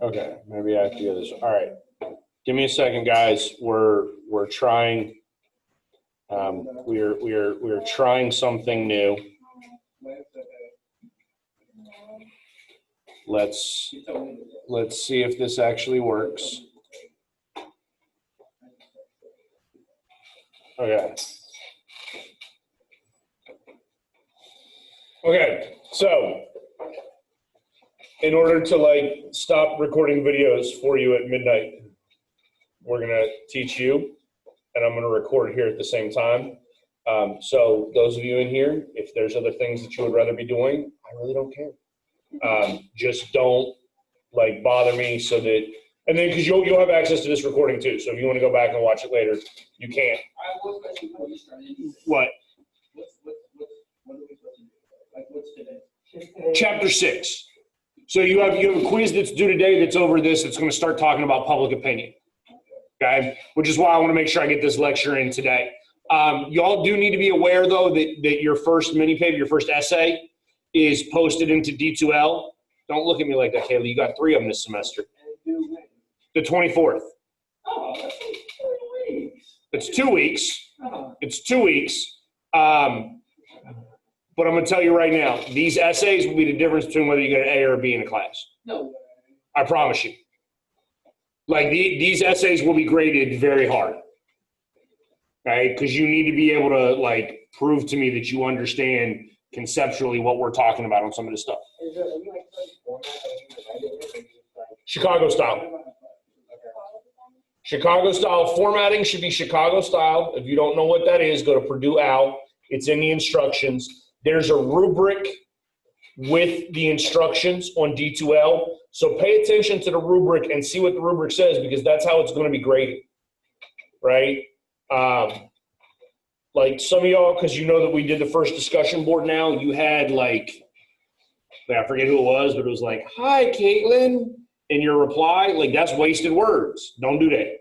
Okay, maybe I have to get this. All right, give me a second, guys. We're trying. We're trying something new. Let's see if this actually works. Okay. Okay, so in order to stop recording videos for you at midnight, we're gonna teach you, and I'm gonna record here at the same time. So those of you in here, if there's other things that you would rather be doing, I really don't care. Just don't bother me so that, and then because you'll have access to this recording too. So if you want to go back and watch it later, you can. What? What are we supposed to do? What's today? Chapter 6. So you have a quiz that's due today that's over this. It's going to start talking about public opinion. Okay, which is why I want to make sure I get this lecture in today. Y'all do need to be aware though that your first mini paper, your first essay, is posted into D2L. Don't look at me like that, Kayla. You got 3 of them this semester. The 24th. Oh, that's 2 weeks. It's 2 weeks. Oh. It's 2 weeks. But I'm going to tell you right now, these essays will be the difference between whether you get an A or a B in a class. No. I promise you. These essays will be graded very hard. Right? Because you need to be able to prove to me that you understand conceptually what we're talking about on some of this stuff. Is there any format Chicago style. Chicago style formatting should be Chicago style. If you don't know what that is, go to Purdue Al. It's in the instructions. There's a rubric with the instructions on D2L. So pay attention to the rubric and see what the rubric says, because that's how it's going to be graded, right? Some of y'all, because you know that we did the first discussion board now, you had I forget who it was, but it was "Hi, Caitlin," in your reply. That's wasted words. Don't do that.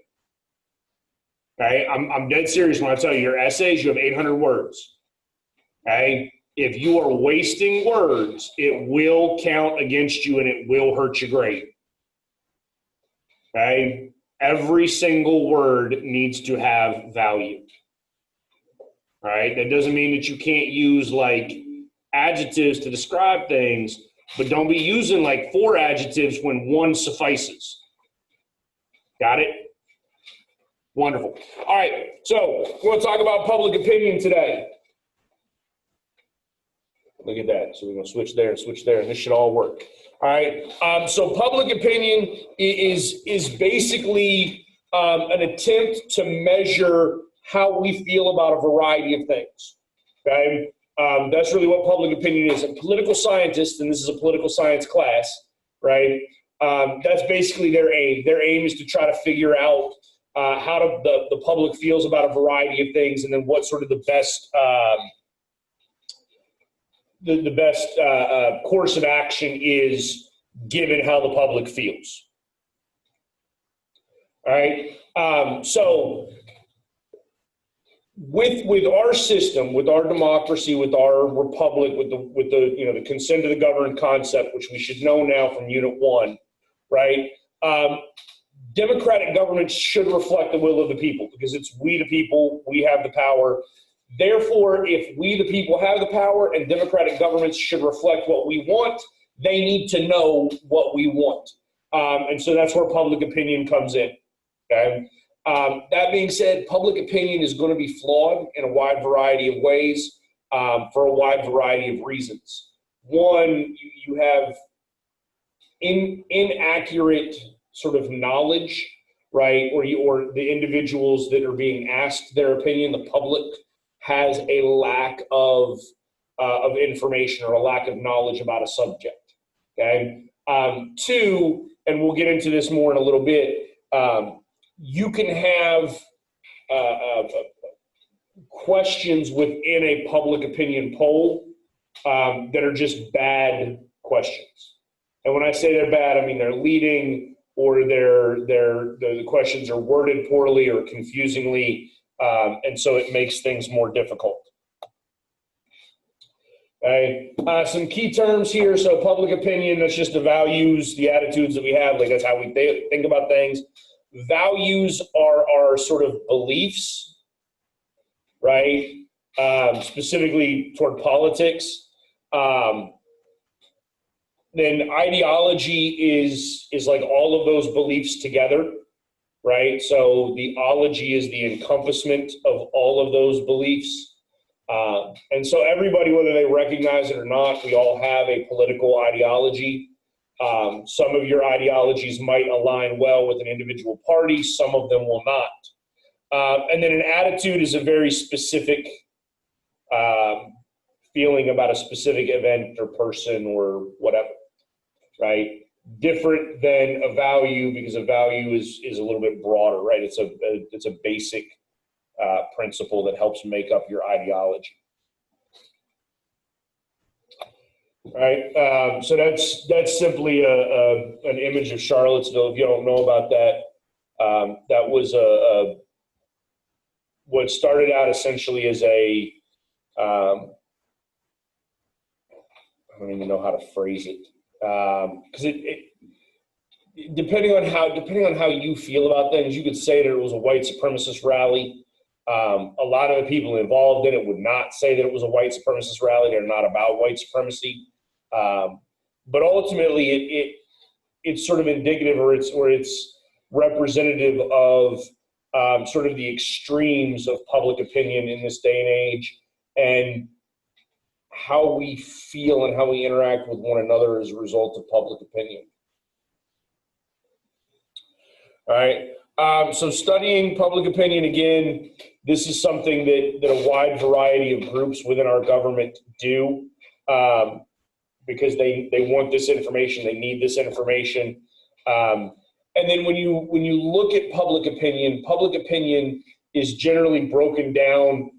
Okay? I'm dead serious when I tell you, your essays, you have 800 words. Okay? If you are wasting words, it will count against you and it will hurt your grade. Okay? Every single word needs to have value. All right? That doesn't mean that you can't use adjectives to describe things, but don't be using 4 adjectives when 1 suffices. Got it? Wonderful. All right, so we're going to talk about public opinion today. Look at that. So we're going to switch there, and this should all work. All right. So public opinion is basically an attempt to measure how we feel about a variety of things. Okay. That's really what public opinion is. A political scientist, and this is a political science class, right? That's basically their aim. Their aim is to try to figure out how the public feels about a variety of things, and then what sort of the best course of action is given how the public feels. All right. So with our system, with our democracy, with our republic, with the consent of the governed concept, which we should know now from Unit 1, right? Democratic government should reflect the will of the people, because it's we the people, we have the power. Therefore, if we the people have the power and democratic governments should reflect what we want, they need to know what we want. And so that's where public opinion comes in. Okay. That being said, public opinion is going to be flawed in a wide variety of ways for a wide variety of reasons. One, you have inaccurate sort of knowledge, right? Or the individuals that are being asked their opinion, the public, has a lack of information or a lack of knowledge about a subject. Okay. 2, and we'll get into this more in a little bit. You can have questions within a public opinion poll that are just bad questions. And when I say they're bad, I mean they're leading, or the questions are worded poorly or confusingly, and so it makes things more difficult. Okay. Some key terms here. So public opinion, that's just the values, the attitudes that we have. Like that's how we think about things. Values are our sort of beliefs, right? Specifically toward politics. Then ideology is like all of those beliefs together, right? So the ology is the encompassment of all of those beliefs. And so everybody, whether they recognize it or not, we all have a political ideology. Some of your ideologies might align well with an individual party, some of them will not. And then an attitude is a very specific feeling about a specific event or person or whatever, right? Different than a value, because a value is a little bit broader, right? It's a basic principle that helps make up your ideology. Right, so that's simply an image of Charlottesville. If you don't know about that, that was what started out essentially as a I don't even know how to phrase it, because depending on how you feel about things, you could say that it was a white supremacist rally. A lot of the people involved in it would not say that it was a white supremacist rally. They're not about white supremacy. But ultimately, it's sort of indicative, or it's representative of sort of the extremes of public opinion in this day and age, and how we feel and how we interact with one another as a result of public opinion. All right. So studying public opinion, again, this is something that a wide variety of groups within our government do. Because they want this information, they need this information. And then when you look at public opinion is generally broken down,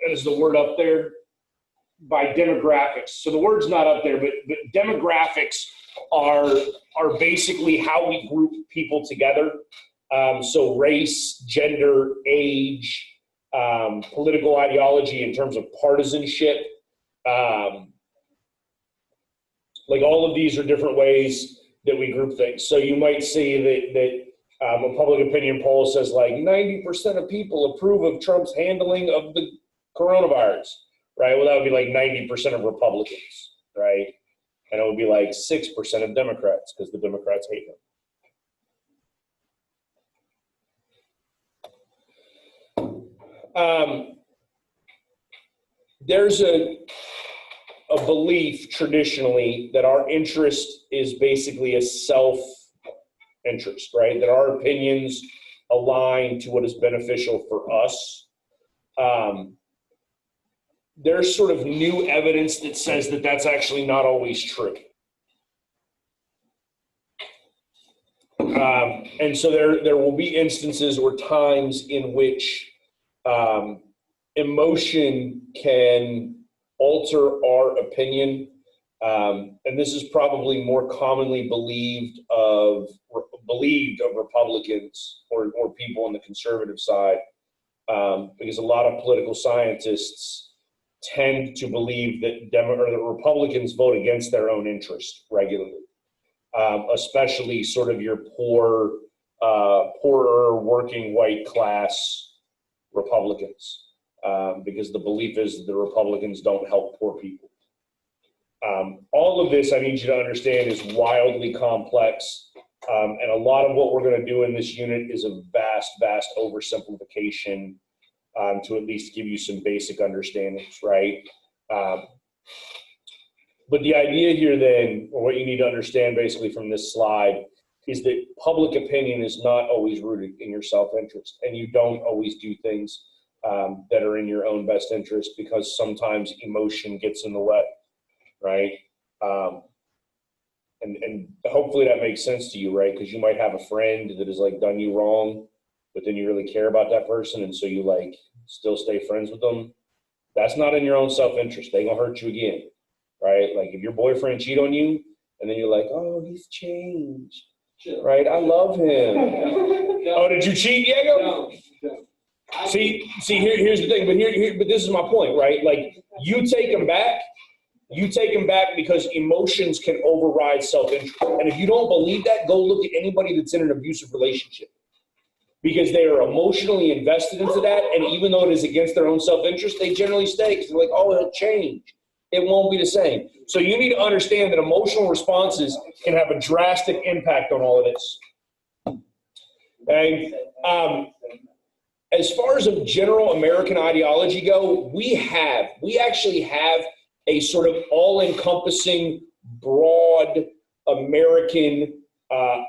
is the word up there, by demographics. So the word's not up there, but demographics are basically how we group people together. So race, gender, age, political ideology in terms of partisanship, like all of these are different ways that we group things. So you might see that a public opinion poll says like 90% of people approve of Trump's handling of the coronavirus, right? Well, that would be like 90% of Republicans, right? And it would be like 6% of Democrats, because the Democrats hate him. There's a belief traditionally that our interest is basically a self-interest, right? That our opinions align to what is beneficial for us. There's sort of new evidence that says that that's actually not always true. And so there will be instances or times in which emotion can alter our opinion, and this is probably more commonly believed of Republicans or people on the conservative side, because a lot of political scientists tend to believe that the Republicans vote against their own interest regularly, especially sort of your poorer working white class Republicans. Because the belief is that the Republicans don't help poor people. All of this, I need you to understand, is wildly complex, and a lot of what we're going to do in this unit is a vast oversimplification to at least give you some basic understandings, right? But the idea here then, or what you need to understand basically from this slide, is that public opinion is not always rooted in your self-interest, and you don't always do things that are in your own best interest, because sometimes emotion gets in the way, right? And hopefully that makes sense to you, right? Because you might have a friend that has like done you wrong, but then you really care about that person, and so you like still stay friends with them. That's not in your own self-interest. They gonna hurt you again, right? Like if your boyfriend cheat on you, and then you're like, oh, he's changed, right? I love him. No. Oh, did you cheat, Diego? No. See, here's the thing, but this is my point, right? Like you take them back, You take them back because emotions can override self-interest. And if you don't believe that, go look at anybody that's in an abusive relationship. Because they are emotionally invested into that, and even though it is against their own self-interest, they generally stay because they're like, oh, it'll change. It won't be the same. So you need to understand that emotional responses can have a drastic impact on all of this. Okay? As far as a general American ideology go, we actually have a sort of all-encompassing, broad American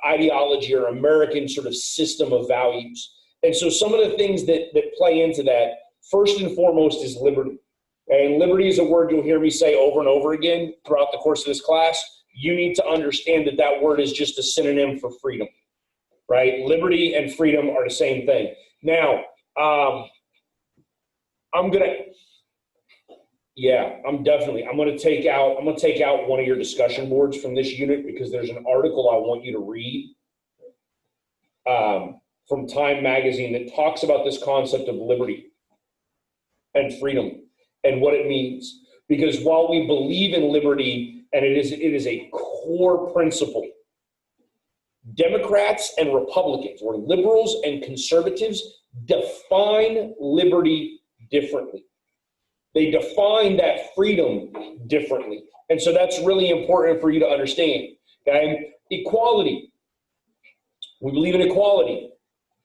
ideology or American sort of system of values. And so some of the things that play into that, first and foremost, is liberty. And liberty is a word you'll hear me say over and over again throughout the course of this class. You need to understand that that word is just a synonym for freedom, right? Liberty and freedom are the same thing. Now, I'm gonna take out one of your discussion boards from this unit because there's an article I want you to read from Time Magazine that talks about this concept of liberty and freedom and what it means. Because while we believe in liberty, and it is a core principle, Democrats and Republicans, or liberals and conservatives, define liberty differently. They define that freedom differently. And so that's really important for you to understand. Okay? Equality. We believe in equality,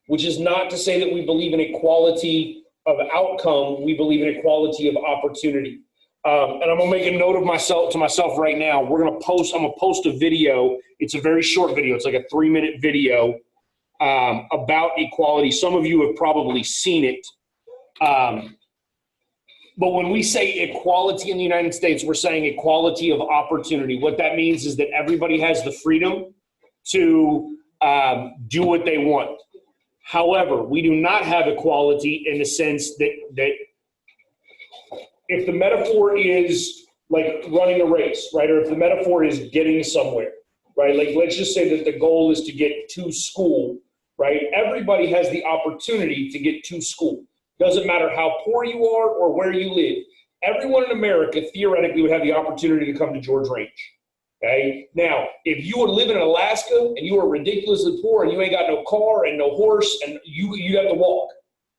which is not to say that we believe in equality of outcome. We believe in equality of opportunity. And I'm gonna make a note of myself right now. I'm gonna post a video. It's a very short video. It's like a 3-minute video about equality. Some of you have probably seen it. But when we say equality in the United States, we're saying equality of opportunity. What that means is that everybody has the freedom to do what they want. However, we do not have equality in the sense that if the metaphor is like running a race, right? Or if the metaphor is getting somewhere, right? Like, let's just say that the goal is to get to school, right? Everybody has the opportunity to get to school. Doesn't matter how poor you are or where you live. Everyone in America theoretically would have the opportunity to come to George Range. Okay? Now, if you would live in Alaska and you are ridiculously poor and you ain't got no car and no horse and you have to walk,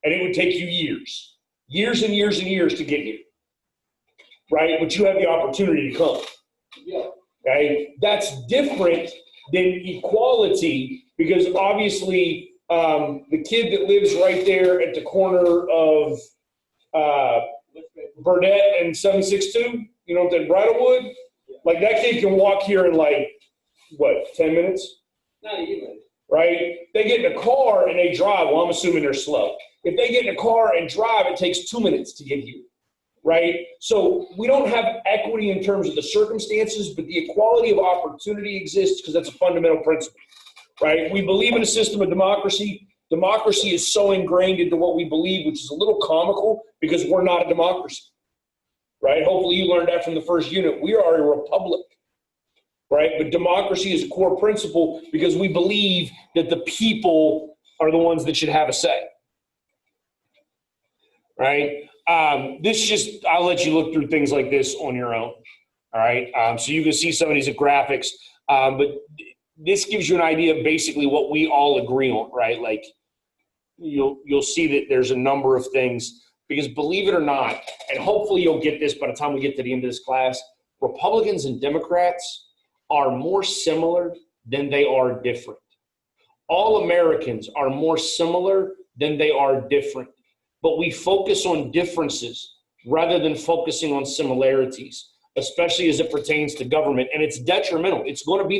and it would take you years and years and years to get here, right? But you have the opportunity to come. Yeah. Okay? That's different than equality because obviously the kid that lives right there at the corner of Burnett and 762, you know, in Bridlewood, like that kid can walk here in like, what, 10 minutes? Not even. Right? They get in a car and they drive. Well, I'm assuming they're slow. If they get in a car and drive, it takes 2 minutes to get here. Right? So we don't have equity in terms of the circumstances, but the equality of opportunity exists because that's a fundamental principle. Right? We believe in a system of democracy. Democracy is so ingrained into what we believe, which is a little comical because we're not a democracy. Right? Hopefully you learned that from the first unit. We are a republic. Right? But democracy is a core principle because we believe that the people are the ones that should have a say. Right? I'll let you look through things like this on your own. All right? So you can see some of these graphics. But this gives you an idea of basically what we all agree on, right? Like you'll see that there's a number of things because believe it or not, and hopefully you'll get this by the time we get to the end of this class, Republicans and Democrats are more similar than they are different. All Americans are more similar than they are different, but we focus on differences rather than focusing on similarities, especially as it pertains to government, and it's detrimental. It's going to be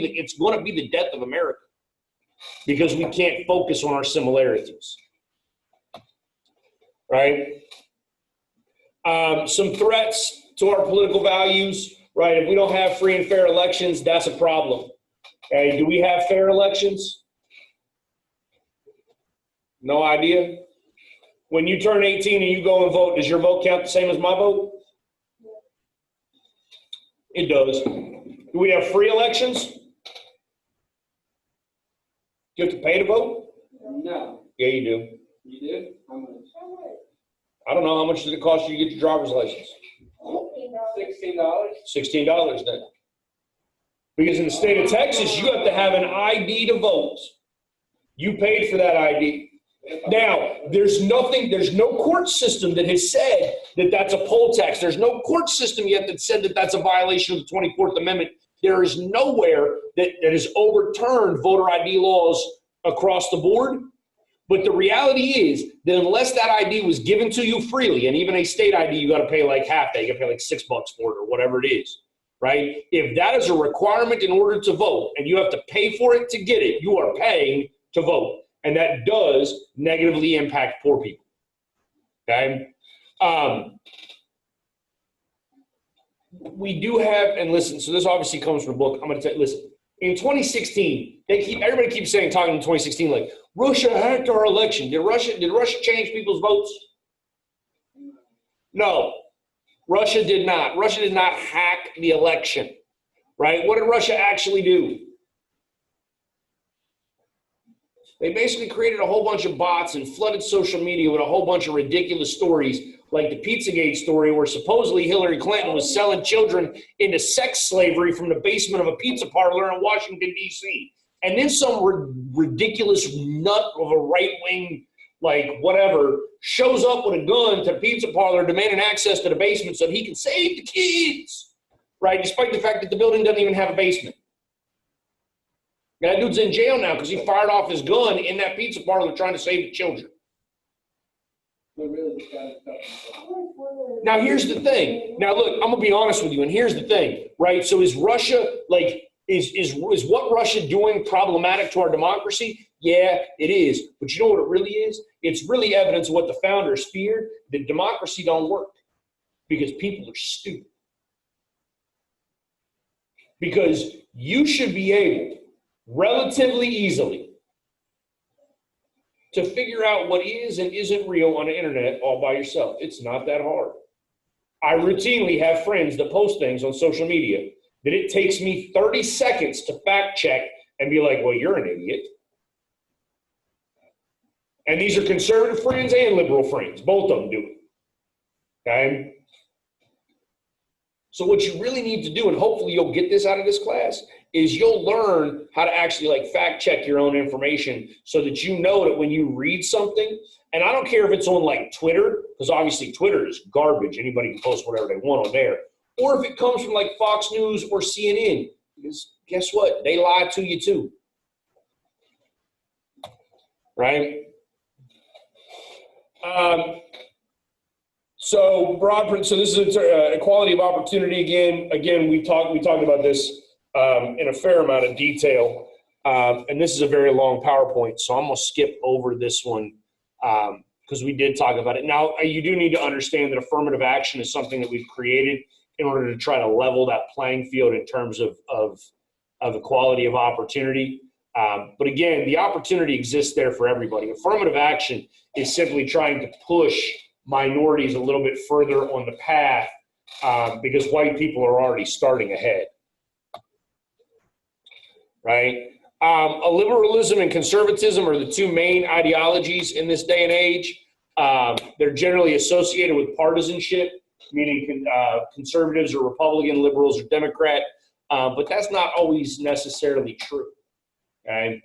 the death of America because we can't focus on our similarities, right? Some threats to our political values, right? If we don't have free and fair elections, that's a problem. Okay, do we have fair elections? No idea. When you turn 18 and you go and vote, does your vote count the same as my vote? It does. Do we have free elections? Do you have to pay to vote? No. Yeah, you do. You do? How much? I don't know. How much does it cost you to get your driver's license? $16. $16 then. Because in the state of Texas, you have to have an ID to vote. You paid for that ID. Now, there's no court system that has said that that's a poll tax. There's no court system yet that said that that's a violation of the 24th Amendment. There is nowhere that has overturned voter ID laws across the board. But the reality is that unless that ID was given to you freely, and even a state ID, you got to pay like half that. You got to pay like $6 for it or whatever it is, right? If that is a requirement in order to vote and you have to pay for it to get it, you are paying to vote. And that does negatively impact poor people, okay? We do have, and listen, so this obviously comes from a book. I'm going to tell you, listen, in 2016, everybody keeps saying, talking in 2016, like, Russia hacked our election. Did Russia change people's votes? No, Russia did not. Russia did not hack the election, right? What did Russia actually do? They basically created a whole bunch of bots and flooded social media with a whole bunch of ridiculous stories, like the Pizzagate story, where supposedly Hillary Clinton was selling children into sex slavery from the basement of a pizza parlor in Washington, D.C. And then some ridiculous nut of a right-wing, like whatever, shows up with a gun to a pizza parlor demanding access to the basement so that he can save the kids, right? Despite the fact that the building doesn't even have a basement. That dude's in jail now because he fired off his gun in that pizza parlor trying to save the children. Now, here's the thing. Now, look, I'm going to be honest with you, and here's the thing, right? So is Russia, like, is what Russia doing problematic to our democracy? Yeah, it is. But you know what it really is? It's really evidence of what the founders feared, that democracy don't work because people are stupid. Because you should be able, relatively easily, to figure out what is and isn't real on the internet all by yourself. It's not that hard. I routinely have friends that post things on social media that it takes me 30 seconds to fact check and be like, well, you're an idiot. And these are conservative friends and liberal friends. Both of them do it. Okay? So what you really need to do, and hopefully you'll get this out of this class, is you'll learn how to actually like fact check your own information so that you know that when you read something, and I don't care if it's on like Twitter, because obviously Twitter is garbage. Anybody can post whatever they want on there. Or if it comes from like Fox News or CNN, because guess what? They lie to you too. Right? So this is equality of opportunity again. Again, we talked about this in a fair amount of detail, and this is a very long PowerPoint, so I'm gonna skip over this one because we did talk about it. Now, you do need to understand that affirmative action is something that we've created in order to try to level that playing field in terms of equality of opportunity. But again, the opportunity exists there for everybody. Affirmative action is simply trying to push minorities a little bit further on the path because white people are already starting ahead, right? Liberalism and conservatism are the two main ideologies in this day and age. They're generally associated with partisanship, meaning conservatives are Republican, liberals are Democrat, but that's not always necessarily true, okay?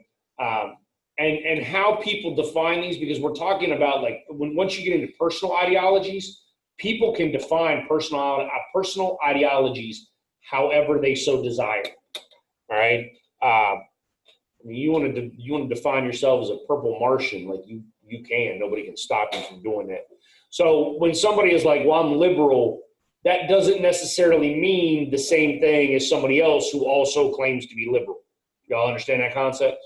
And how people define these, because we're talking about like once you get into personal ideologies, people can define personal ideologies however they so desire. All right, I mean, you want to define yourself as a purple Martian, like you can. Nobody can stop you from doing that. So when somebody is like, well, I'm liberal, that doesn't necessarily mean the same thing as somebody else who also claims to be liberal. Y'all understand that concept?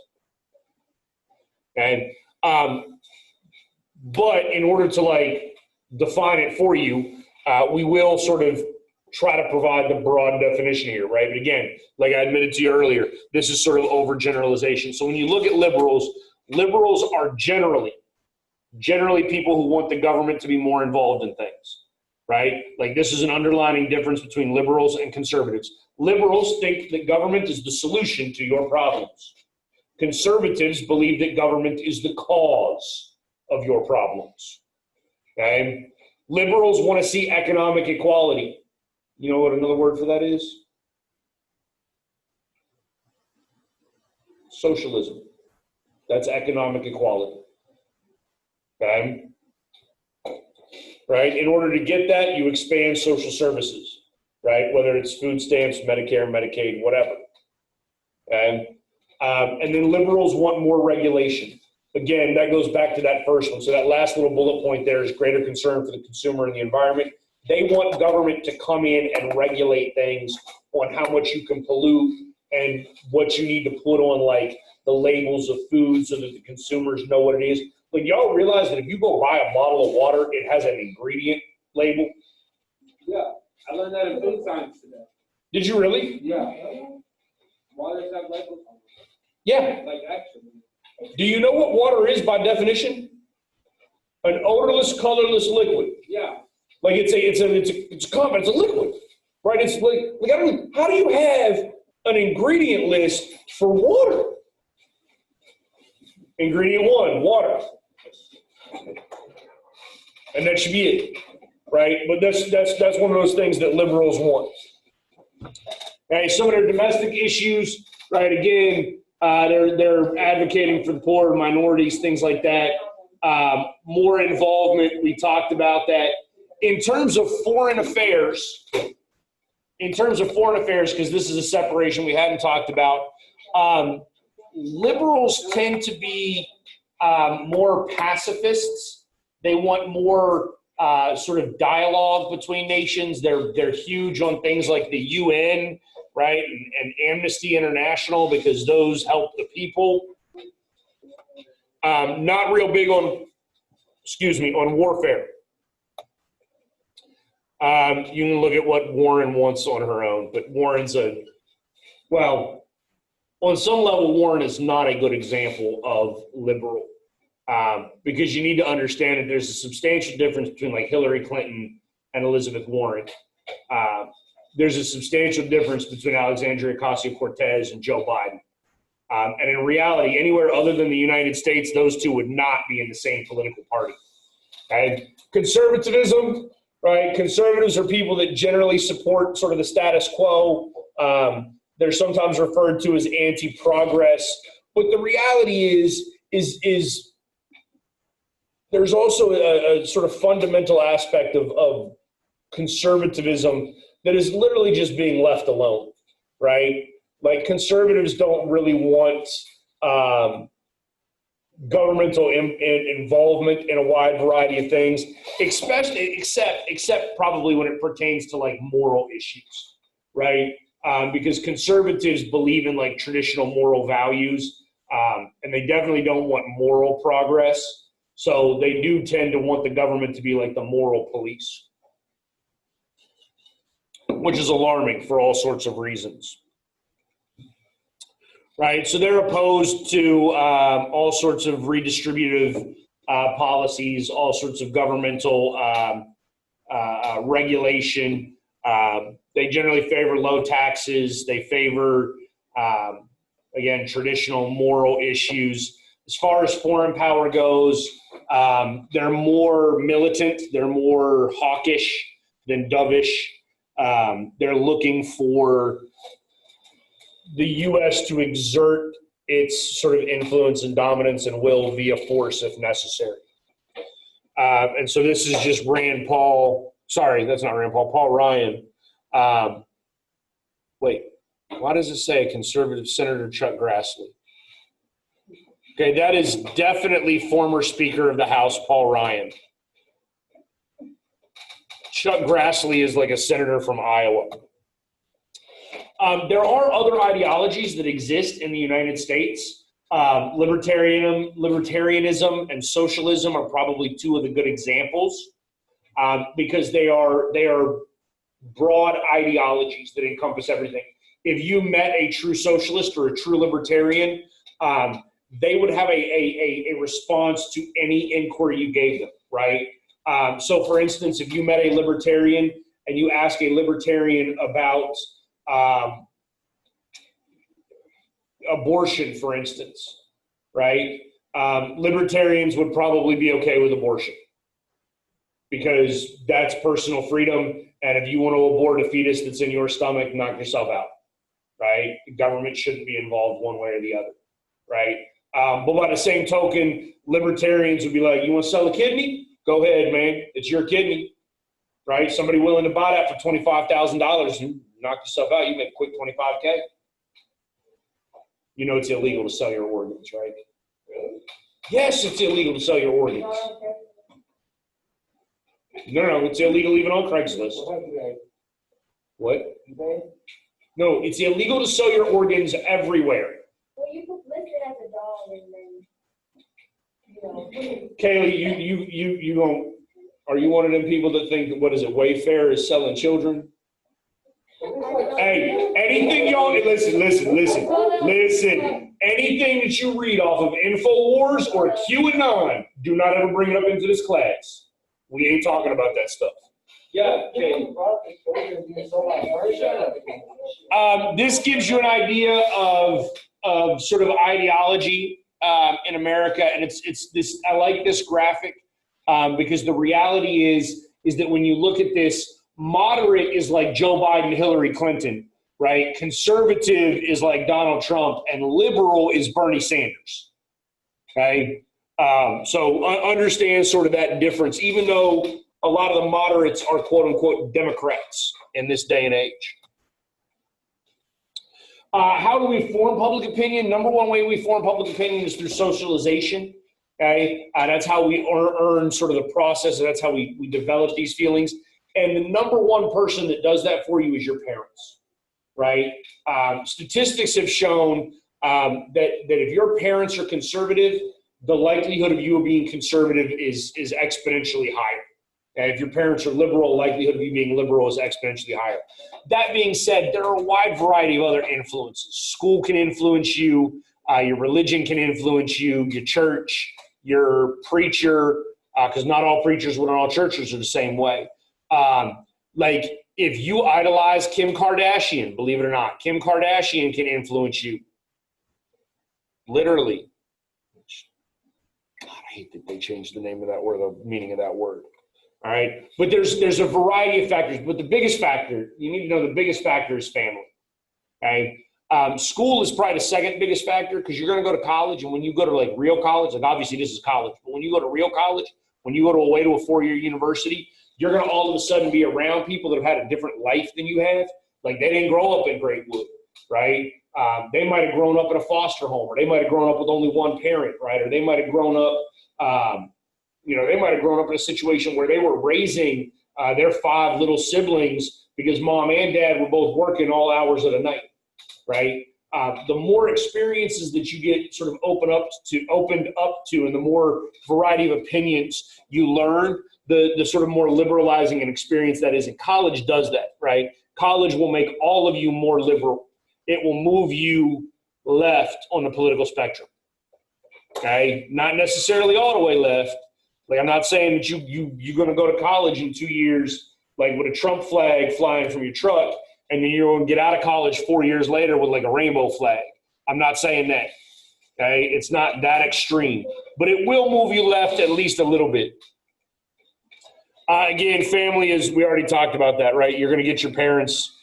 Okay. But in order to like define it for you, we will sort of try to provide the broad definition here, right? But again, like I admitted to you earlier, this is sort of overgeneralization. So when you look at liberals, liberals are generally people who want the government to be more involved in things, right? Like this is an underlining difference between liberals and conservatives. Liberals think that government is the solution to your problems. Conservatives believe that government is the cause of your problems, okay? Liberals want to see economic equality. You know what another word for that is? Socialism. That's economic equality. Okay? Right? In order to get that, you expand social services, right? Whether it's food stamps, Medicare, Medicaid, whatever. Okay? And then liberals want more regulation. Again, that goes back to that first one. So that last little bullet point there is greater concern for the consumer and the environment. They want government to come in and regulate things on how much you can pollute and what you need to put on like the labels of food so that the consumers know what it is. But y'all realize that if you go buy a bottle of water, it has an ingredient label? Yeah, I learned that in food science today. Did you really? Yeah. Waters have labels on them. Yeah. Like actually. Do you know what water is by definition? An odorless, colorless liquid. Yeah. Like it's a liquid, right? It's like I don't. How do you have an ingredient list for water? Ingredient 1, water, and that should be it, right? But that's one of those things that liberals want. Okay, some of their domestic issues, right? Again, they're advocating for the poor, minorities, things like that. More involvement. We talked about that. In terms of foreign affairs, because this is a separation we hadn't talked about, liberals tend to be more pacifists. They want more sort of dialogue between nations. They're huge on things like the UN, right, and Amnesty International because those help the people. Not real big on warfare. You can look at what Warren wants on her own, but Warren's on some level, Warren is not a good example of liberal because you need to understand that there's a substantial difference between like Hillary Clinton and Elizabeth Warren. There's a substantial difference between Alexandria Ocasio-Cortez and Joe Biden. And in reality, anywhere other than the United States, those two would not be in the same political party. Okay? Conservatism, right? Conservatives are people that generally support sort of the status quo. They're sometimes referred to as anti-progress. But the reality is there's also a sort of fundamental aspect of conservatism that is literally just being left alone, right? Like conservatives don't really want governmental involvement in a wide variety of things, except probably when it pertains to like moral issues, right? Because conservatives believe in like traditional moral values, and they definitely don't want moral progress. So they do tend to want the government to be like the moral police, which is alarming for all sorts of reasons. Right, so they're opposed to all sorts of redistributive policies, all sorts of governmental regulation. They generally favor low taxes. They favor, again, traditional moral issues. As far as foreign power goes, they're more militant. They're more hawkish than dovish. They're looking for the U.S. to exert its sort of influence and dominance and will via force if necessary. And so this is just Paul Ryan. Wait, why does it say conservative Senator Chuck Grassley? Okay, that is definitely former Speaker of the House Paul Ryan. Chuck Grassley is like a senator from Iowa. There are other ideologies that exist in the United States. Libertarianism and socialism are probably two of the good examples because they are broad ideologies that encompass everything. If you met a true socialist or a true libertarian, they would have a response to any inquiry you gave them, right? So, for instance, if you met a libertarian and you ask a libertarian about abortion, for instance, right? Libertarians would probably be okay with abortion because that's personal freedom And if you want to abort a fetus that's in your stomach, knock yourself out, right? The government shouldn't be involved one way or the other, right? But by the same token, libertarians would be like, you want to sell a kidney? Go ahead, man. It's your kidney, right? Somebody willing to buy that for $25,000, you knock yourself out, you make a quick 25K. You know it's illegal to sell your organs, right? Really? Yes, it's illegal to sell your organs. No, it's illegal even on Craigslist. What? No, it's illegal to sell your organs everywhere. Well, you could list it as a dog and then, you know. Kaylee, you don't, are you one of them people that think, what is it, Wayfair is selling children? Hey, anything y'all, listen. Anything that you read off of InfoWars or QAnon, do not ever bring it up into this class. We ain't talking about that stuff. Yeah, okay. This gives you an idea of sort of ideology in America, and it's this. I like this graphic because the reality is that when you look at this, moderate is like Joe Biden, Hillary Clinton, right? Conservative is like Donald Trump, and liberal is Bernie Sanders. Okay, so understand sort of that difference, even though a lot of the moderates are quote unquote Democrats in this day and age. How do we form public opinion? Number one way we form public opinion is through socialization. Okay, that's how we earn sort of the process, and that's how we develop these feelings. And the number one person that does that for you is your parents, right? Statistics have shown that if your parents are conservative, the likelihood of you being conservative is exponentially higher. And if your parents are liberal, the likelihood of you being liberal is exponentially higher. That being said, there are a wide variety of other influences. School can influence you. Your religion can influence you. Your church, your preacher, because not all preachers and not all churches are the same way. Like if you idolize Kim Kardashian, believe it or not, Kim Kardashian can influence you. Literally. God, I hate that they changed the name of that word, the meaning of that word. All right. But there's a variety of factors. But the biggest factor, you need to know the biggest factor is family. Okay. School is probably the second biggest factor because you're going to go to college. And when you go to like real college, like obviously this is college, but when you go to real college, when you go to a 4-year university, you're going to all of a sudden be around people that have had a different life than you have. Like they didn't grow up in Greatwood, right? They might have grown up in a foster home, or they might have grown up with only one parent, right? Or they might have grown up, they might have grown up in a situation where they were raising their 5 little siblings because mom and dad were both working all hours of the night, right? The more experiences that you get sort of opened up to, and the more variety of opinions you learn, the sort of more liberalizing an experience that is. And college does that, right? College will make all of you more liberal. It will move you left on the political spectrum, okay? Not necessarily all the way left. Like I'm not saying that you're going to go to college in 2 years, like with a Trump flag flying from your truck, and then you're going to get out of college 4 years later with like a rainbow flag. I'm not saying that, okay? It's not that extreme, but it will move you left at least a little bit. Again, family is, we already talked about that, right? You're going to get your parents'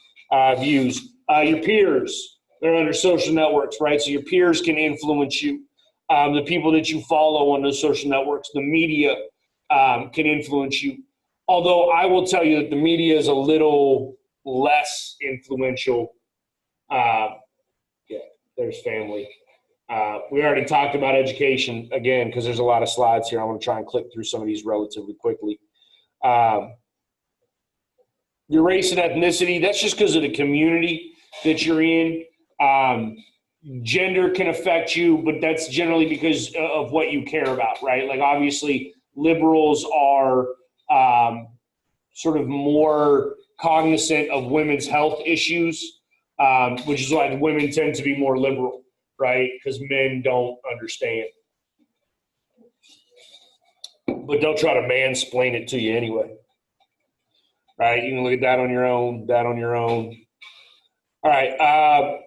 views. Your peers, they're under social networks, right? So your peers can influence you. The people that you follow on those social networks, the media can influence you. Although I will tell you that the media is a little less influential. There's family. We already talked about education, again, because there's a lot of slides here. I'm going to try and click through some of these relatively quickly. Your race and ethnicity, that's just because of the community that you're in. Gender can affect you, but that's generally because of what you care about, right? Like obviously liberals are sort of more cognizant of women's health issues, which is why women tend to be more liberal, right? Because men don't understand. But they'll try to mansplain it to you anyway, right? You can look at that on your own, All right,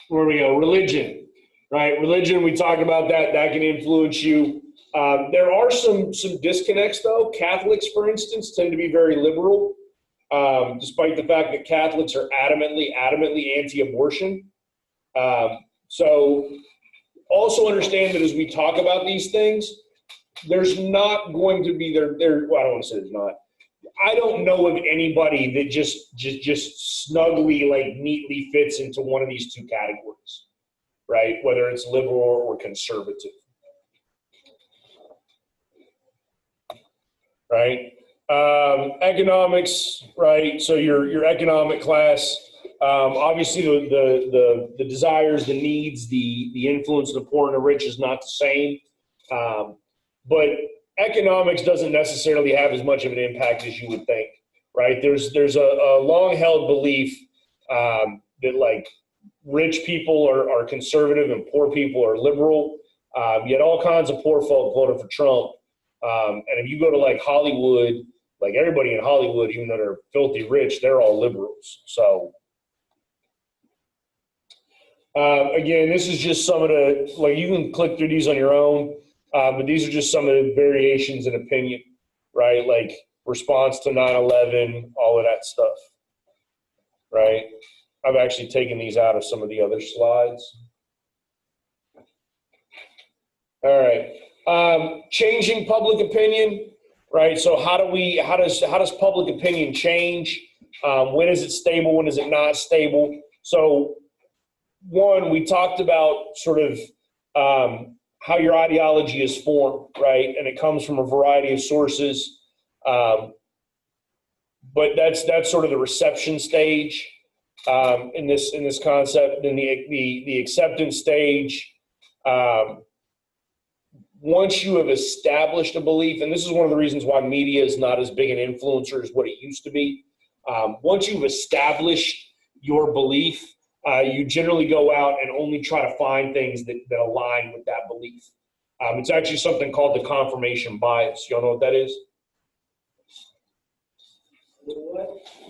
where we go, religion, right? Religion, we talked about that. That can influence you. There are some disconnects, though. Catholics, for instance, tend to be very liberal, despite the fact that Catholics are adamantly anti-abortion. So also understand that as we talk about these things, there's not going to be well, I don't want to say there's not. I don't know of anybody that just snugly, like, neatly fits into one of these two categories, right? Whether it's liberal or conservative, right? Economics, right? So your economic class, obviously the desires, the needs, the influence of the poor and the rich is not the same, but economics doesn't necessarily have as much of an impact as you would think, right? There's a long-held belief that, like, rich people are conservative and poor people are liberal. Yet all kinds of poor folk voted for Trump. And if you go to, like, Hollywood, like, everybody in Hollywood, even though they're filthy rich, they're all liberals. So again, this is just some of the, like, you can click through these on your own. But these are just some of the variations in opinion, right? Like response to 9/11, all of that stuff, right? I've actually taken these out of some of the other slides. All right. Changing public opinion, right? So how does public opinion change? When is it stable? When is it not stable? So one, we talked about sort of how your ideology is formed, right? And it comes from a variety of sources. But that's sort of the reception stage in this concept. Then the acceptance stage. Once you have established a belief, and this is one of the reasons why media is not as big an influencer as what it used to be. Once you've established your belief, you generally go out and only try to find things that align with that belief. It's actually something called the confirmation bias. Y'all know what that is?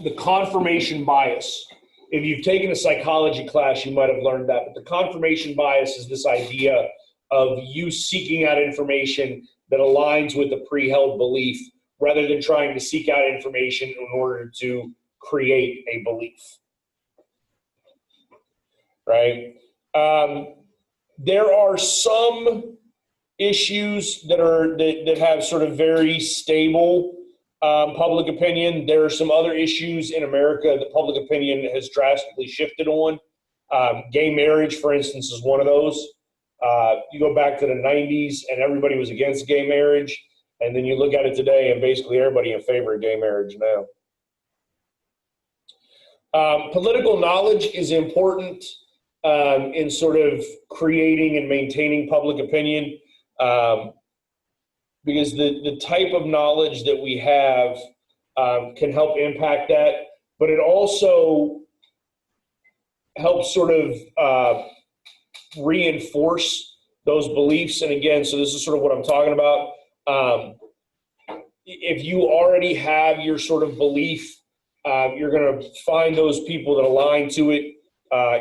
The confirmation bias. If you've taken a psychology class, you might have learned that. But the confirmation bias is this idea of you seeking out information that aligns with a pre-held belief rather than trying to seek out information in order to create a belief. Right? There are some issues that have sort of very stable public opinion. There are some other issues in America that public opinion has drastically shifted on. Gay marriage, for instance, is one of those. You go back to the 90s and everybody was against gay marriage, and then you look at it today and basically everybody in favor of gay marriage now. Political knowledge is important in sort of creating and maintaining public opinion, because the type of knowledge that we have can help impact that, but it also helps sort of reinforce those beliefs. And again, so this is sort of what I'm talking about. If you already have your sort of belief, you're going to find those people that align to it.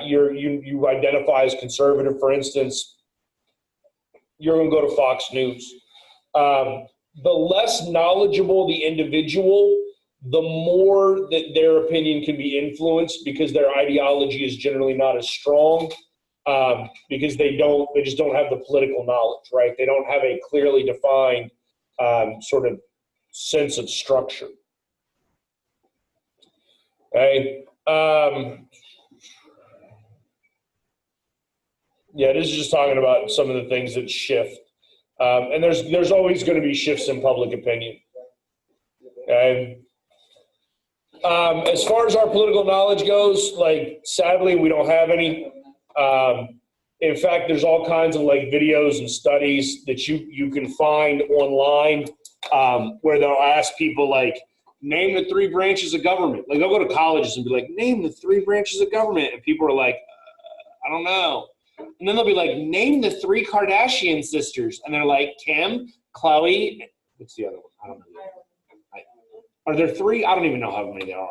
You identify as conservative, for instance, you're going to go to Fox News. The less knowledgeable the individual, the more that their opinion can be influenced, because their ideology is generally not as strong, because they just don't have the political knowledge, right? They don't have a clearly defined sort of sense of structure. Okay. Yeah, this is just talking about some of the things that shift. And there's always going to be shifts in public opinion. Okay. As far as our political knowledge goes, like, sadly, we don't have any. In fact, there's all kinds of, like, videos and studies that you can find online where they'll ask people, like, name the 3 branches of government. Like, they'll go to colleges and be like, name the 3 branches of government. And people are like, I don't know. And then they'll be like, name the 3 Kardashian sisters. And they're like, Kim, Chloe, what's the other one? I don't know. Are there 3? I don't even know how many there are.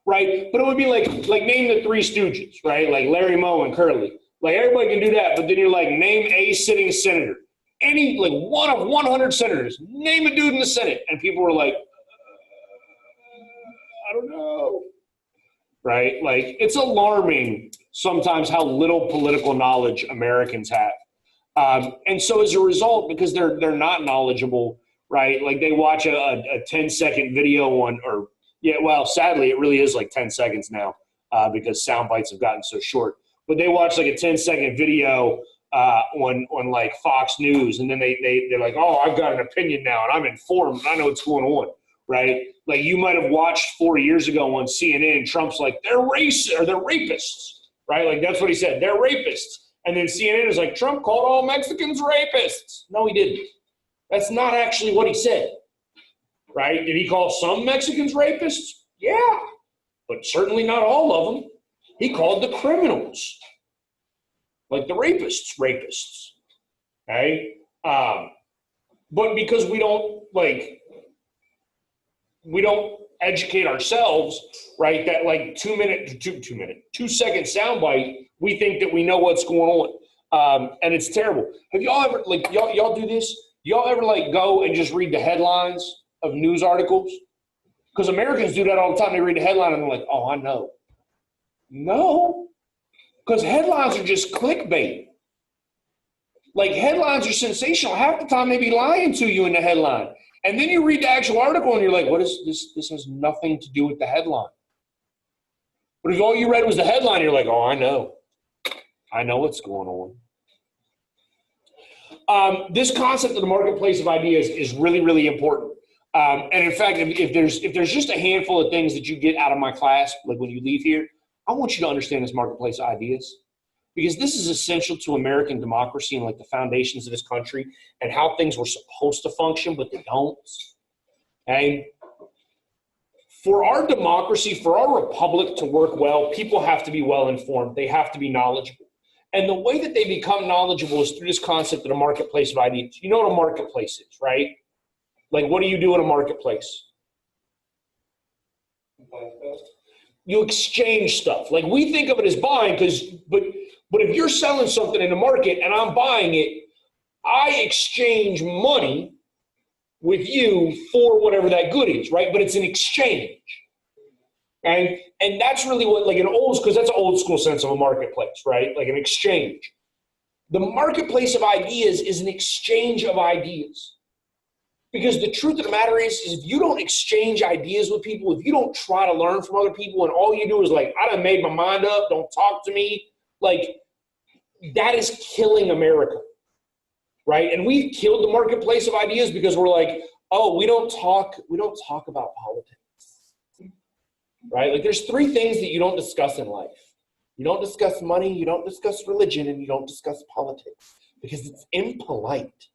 Right? But it would be like name the 3 Stooges, right? Like Larry, Moe, and Curly. Like, everybody can do that. But then you're like, name a sitting senator. like one of 100 senators, name a dude in the Senate. And people were like, I don't know. Right? Like, it's alarming sometimes how little political knowledge Americans have. And so as a result, because they're not knowledgeable, right? Like they watch a 10-second video sadly, it really is like 10 seconds now because sound bites have gotten so short. But they watch like a 10-second video on like Fox News, and then they're like, oh, I've got an opinion now, and I'm informed, and I know what's going on, right? Like you might have watched 4 years ago on CNN, Trump's like, they're racist, or they're rapists, right? Like that's what he said, they're rapists. And then CNN is like, Trump called all Mexicans rapists. No, he didn't. That's not actually what he said, right? Did he call some Mexicans rapists? Yeah, but certainly not all of them. He called the criminals, like the rapists, okay? But because we don't educate ourselves, right? That like 2 second soundbite, we think that we know what's going on, and it's terrible. Have y'all ever y'all do this? Y'all ever go and just read the headlines of news articles? Because Americans do that all the time. They read the headline and they're like, "Oh, I know." No, because headlines are just clickbait. Like headlines are sensational. Half the time they be lying to you in the headline. And then you read the actual article and you're like, what is this? This has nothing to do with the headline. But if all you read was the headline, you're like, oh, I know. I know what's going on. This concept of the marketplace of ideas is really, really important. And in fact, if there's just a handful of things that you get out of my class, like when you leave here, I want you to understand this marketplace of ideas. Because this is essential to American democracy and like the foundations of this country and how things were supposed to function, but they don't. Okay? For our democracy, for our republic to work well, people have to be well informed. They have to be knowledgeable. And the way that they become knowledgeable is through this concept of the marketplace of ideas. You know what a marketplace is, right? Like, what do you do in a marketplace? You exchange stuff. Like, we think of it as buying, but if you're selling something in the market and I'm buying it, I exchange money with you for whatever that good is, right? But it's an exchange. And that's really what, like because that's an old school sense of a marketplace, right? Like an exchange. The marketplace of ideas is an exchange of ideas. Because the truth of the matter is if you don't exchange ideas with people, if you don't try to learn from other people and all you do is like, I done made my mind up, don't talk to me, like that is killing America, right? And we've killed the marketplace of ideas because we're like, oh, we don't talk about politics, right? Like there's three things that you don't discuss in life. You don't discuss money, you don't discuss religion, and you don't discuss politics because it's impolite.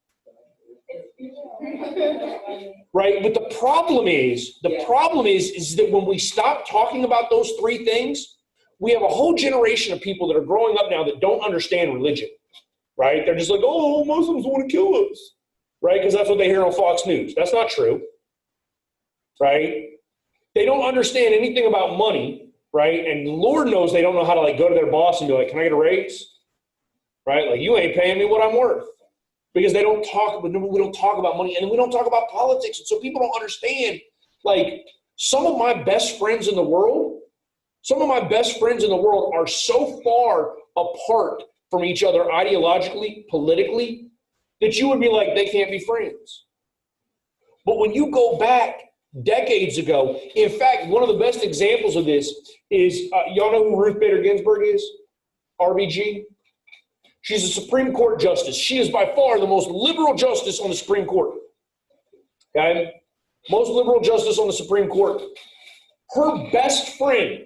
Right? But the problem is that when we stop talking about those three things, we have a whole generation of people that are growing up now that don't understand religion, right? They're just like, oh, Muslims want to kill us, right? Because that's what they hear on Fox News. That's not true, right? They don't understand anything about money, right? And Lord knows they don't know how to go to their boss and be like, can I get a raise? Right? Like, you ain't paying me what I'm worth. Because we don't talk about money, and we don't talk about politics. And so people don't understand, some of my best friends in the world are so far apart from each other ideologically, politically, that you would be like, they can't be friends. But when you go back decades ago, in fact, one of the best examples of this is, y'all know who Ruth Bader Ginsburg is? RBG? She's a Supreme Court justice. She is by far the most liberal justice on the Supreme Court. Okay? Most liberal justice on the Supreme Court. Her best friend,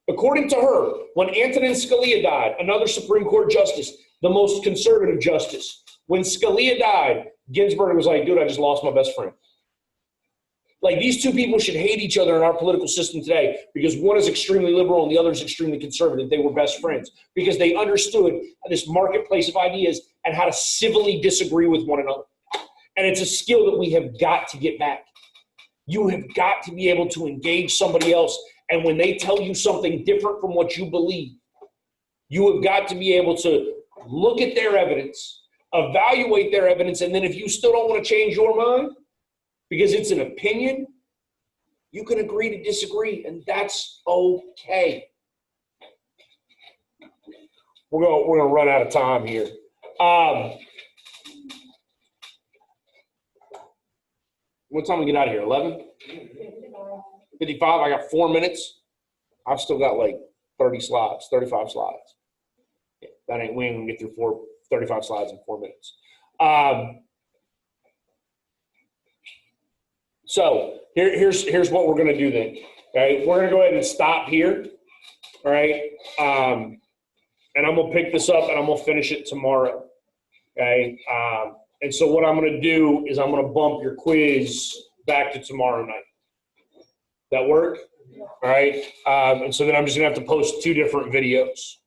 according to her, when Antonin Scalia died, another Supreme Court justice, the most conservative justice, when Scalia died, Ginsburg was like, dude, I just lost my best friend. Like, these two people should hate each other in our political system today because one is extremely liberal and the other is extremely conservative. They were best friends because they understood this marketplace of ideas and how to civilly disagree with one another. And it's a skill that we have got to get back. You have got to be able to engage somebody else, and when they tell you something different from what you believe, you have got to be able to look at their evidence, evaluate their evidence, and then if you still don't want to change your mind, because it's an opinion, you can agree to disagree, and that's okay. We're gonna run out of time here. What time we get out of here? 11:55. I got 4 minutes. I've still got like 30 slides, 35 slides. Yeah, we ain't gonna get through 35 slides in 4 minutes. So here's what we're gonna do then. Okay, we're gonna go ahead and stop here. All right, and I'm gonna pick this up and I'm gonna finish it tomorrow. Okay, and so what I'm gonna do is I'm gonna bump your quiz back to tomorrow night. That work? All right, and so then I'm just gonna have to post 2 different videos.